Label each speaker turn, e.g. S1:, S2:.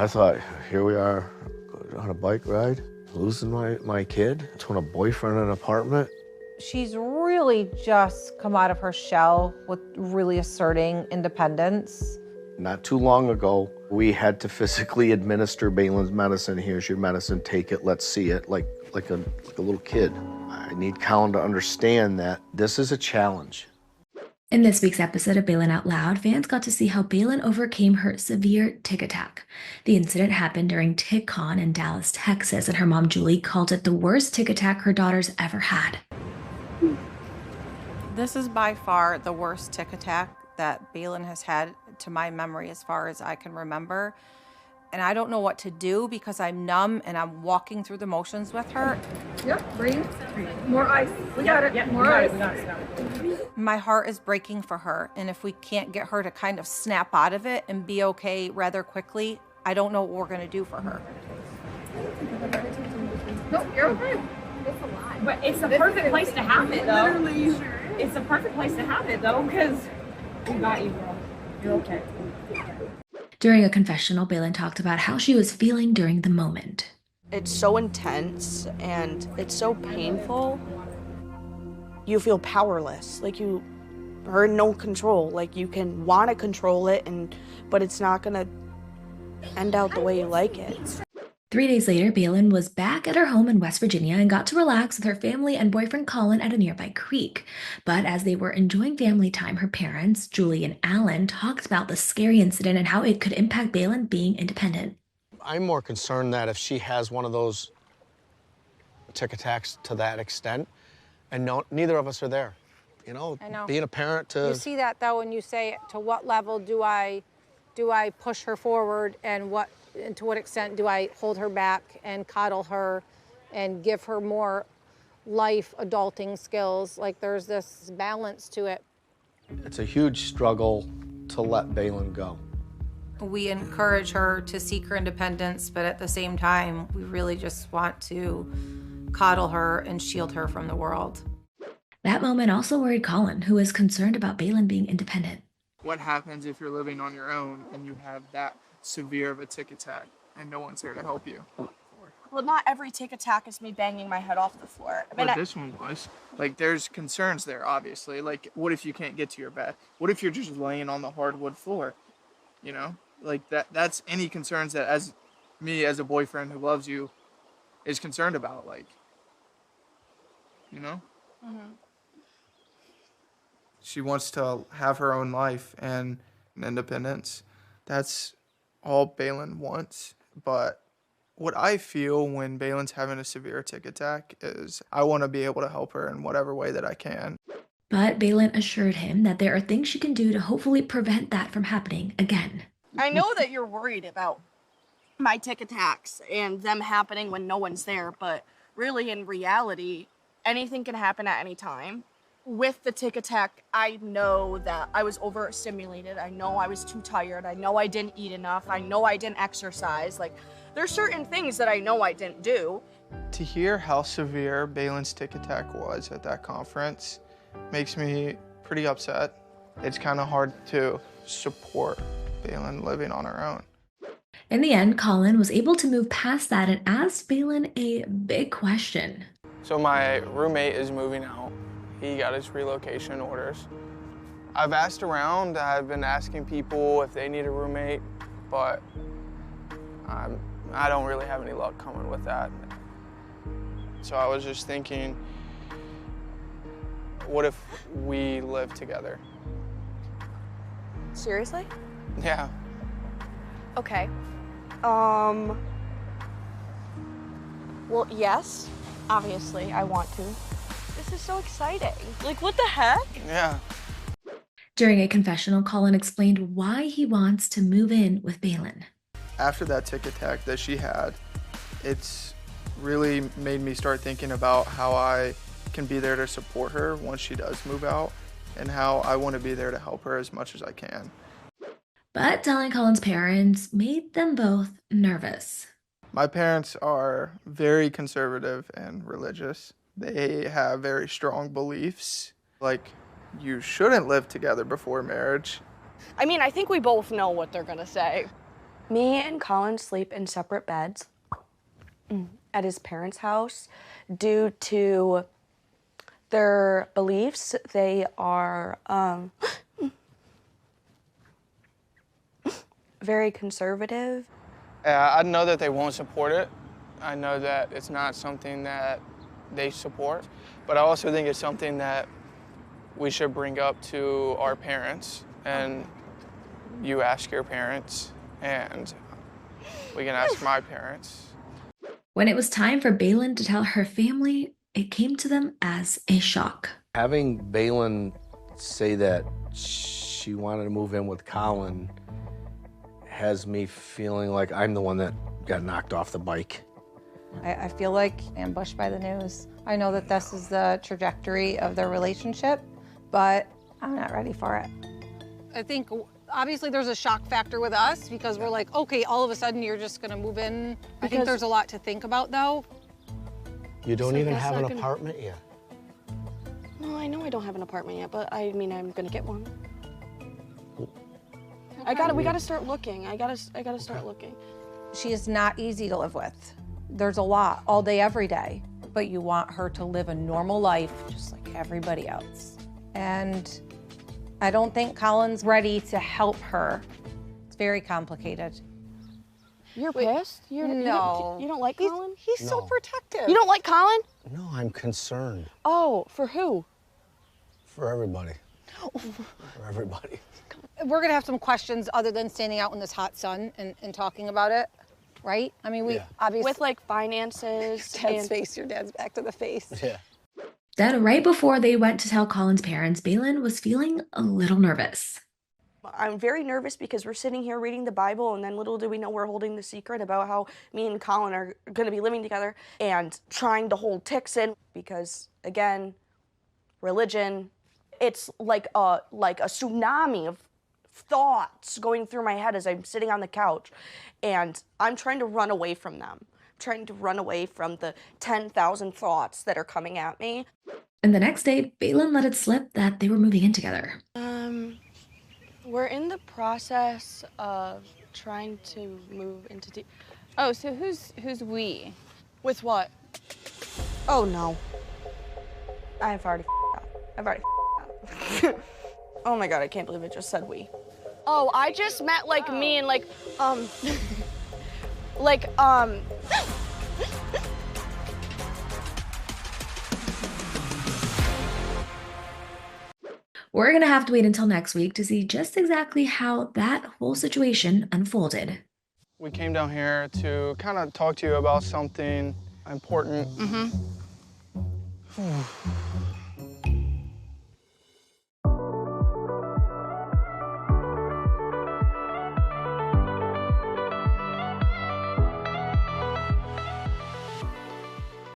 S1: I thought, here we are on a bike ride, losing my kid to a boyfriend in an apartment.
S2: She's really just come out of her shell with really asserting independence.
S1: Not too long ago, we had to physically administer Baylen's medicine. Here's your medicine, take it, let's see it, like a little kid. I need Collin to understand that this is a challenge.
S3: In this week's episode of Baylen Out Loud, fans got to see how Baylen overcame her severe tic attack. The incident happened during Tic-Con in Dallas, Texas, and her mom, Julie, called it the worst tic attack her daughter's ever had.
S2: This is by far the worst tic attack that Baylen has had to my memory as far as I can remember. And I don't know what to do because I'm numb and I'm walking through the motions with her.
S4: Yep, breathe. More ice. We got it.
S5: Yep,
S4: More ice.
S2: My heart is breaking for her. And if we can't get her to kind of snap out of it and be okay rather quickly, I don't know what we're going to do for her.
S4: Nope, you're okay.
S5: It's a lot. But it's the perfect place to have it, though.
S4: Literally, sure.
S5: It's the perfect place to have it, though, because we got you, girl. You're okay.
S3: During a confessional, Baylen talked about how she was feeling during the moment.
S6: It's so intense and it's so painful. You feel powerless, like you are in no control. Like you can want to control it, but it's not gonna end out the way you like it.
S3: 3 days later, Baylen was back at her home in West Virginia and got to relax with her family and boyfriend Collin at a nearby creek. But as they were enjoying family time, her parents, Julie and Alan, talked about the scary incident and how it could impact Baylen being independent.
S7: I'm more concerned that if she has one of those tic attacks to that extent, and neither of us are there. You know,
S8: I know.
S7: Being a parent to...
S8: You see that, though, when you say, to what level do I push her forward, and to what extent do I hold her back and coddle her and give her more life adulting skills? Like, there's this balance to it.
S7: It's a huge struggle to let Baylen go.
S2: We encourage her to seek her independence, but at the same time, we really just want to coddle her and shield her from the world.
S3: That moment also worried Collin, who was concerned about Baylen being independent.
S9: What happens if you're living on your own and you have that severe of a tic attack and no one's there to help you?
S6: Well, not every tic attack is me banging my head off the floor.
S9: But this one was. Like, there's concerns there, obviously. Like, what if you can't get to your bed? What if you're just laying on the hardwood floor? You know? Like, that's any concerns that as a boyfriend who loves you, is concerned about, like, you know?
S6: Mm-hmm.
S9: She wants to have her own life and independence. That's all Baylen wants. But what I feel when Baylen's having a severe tic attack is I want to be able to help her in whatever way that I can.
S3: But Baylen assured him that there are things she can do to hopefully prevent that from happening again.
S6: I know that you're worried about my tic attacks and them happening when no one's there, but really in reality, anything can happen at any time. With the tic attack, I know that I was overstimulated. I know I was too tired. I know I didn't eat enough. I know I didn't exercise. Like, there's certain things that I know I didn't do.
S9: To hear how severe Baylen's tic attack was at that conference makes me pretty upset. It's kind of hard to support Baylen living on her own.
S3: In the end, Collin was able to move past that and asked Baylen a big question.
S9: So my roommate is moving out. He got his relocation orders. I've asked around, I've been asking people if they need a roommate, but I don't really have any luck coming with that. So I was just thinking, what if we live together?
S6: Seriously?
S9: Yeah.
S6: Okay. Well, yes, obviously I want to. This is so exciting. Like, what the heck?
S9: Yeah.
S3: During a confessional, Collin explained why he wants to move in with Baylen.
S9: After that tic attack that she had, it's really made me start thinking about how I can be there to support her once she does move out, and how I want to be there to help her as much as I can.
S3: But telling Collin's parents made them both nervous.
S9: My parents are very conservative and religious. They have very strong beliefs, like you shouldn't live together before marriage.
S6: I mean, I think we both know what they're gonna say. Me and Collin sleep in separate beds at his parents' house due to their beliefs. They are very conservative.
S7: I know that they won't support it. I know that it's not something that they support, but I also think it's something that we should bring up to our parents, and you ask your parents, and we can ask my parents.
S3: When it was time for Baylen to tell her family, it came to them as a shock.
S1: Having Baylen say that she wanted to move in with Collin has me feeling like I'm the one that got knocked off the bike.
S2: I feel like ambushed by the news. I know that this is the trajectory of their relationship, but I'm not ready for it.
S8: I think obviously there's a shock factor with us because we're like, okay, all of a sudden you're just gonna move in. I think there's a lot to think about though.
S7: You don't even have an apartment yet.
S6: No, I know I don't have an apartment yet, but I mean, I'm gonna get one. We gotta start looking. I gotta start looking.
S2: She is not easy to live with. There's a lot all day, every day, but you want her to live a normal life just like everybody else. And I don't think Collin's ready to help her. It's very complicated.
S6: You're pissed? You don't like Collin?
S8: He's so protective.
S6: You don't like Collin?
S7: No, I'm concerned.
S6: Oh, for who?
S7: For everybody. For everybody.
S8: We're gonna have some questions other than standing out in this hot sun and talking about it, right? I mean, we obviously...
S6: With like finances.
S8: Dad's face, your dad's back to the face.
S7: Yeah.
S3: Then right before they went to tell Collin's parents, Baylen was feeling a little nervous.
S6: I'm very nervous because we're sitting here reading the Bible, and then little do we know we're holding the secret about how me and Collin are going to be living together and trying to hold Ticks in because, again, religion, it's like a tsunami of thoughts going through my head as I'm sitting on the couch, and I'm trying to run away from them. I'm trying to run away from the 10,000 thoughts that are coming at me.
S3: And the next day, Baylen let it slip that they were moving in together.
S6: We're in the process of trying to move into
S5: Oh, so who's we?
S6: With what? Oh no. I've already up. Oh my god, I can't believe it just said we. Oh, I just meant like me and like
S3: We're going to have to wait until next week to see just exactly how that whole situation unfolded.
S7: We came down here to kind of talk to you about something important.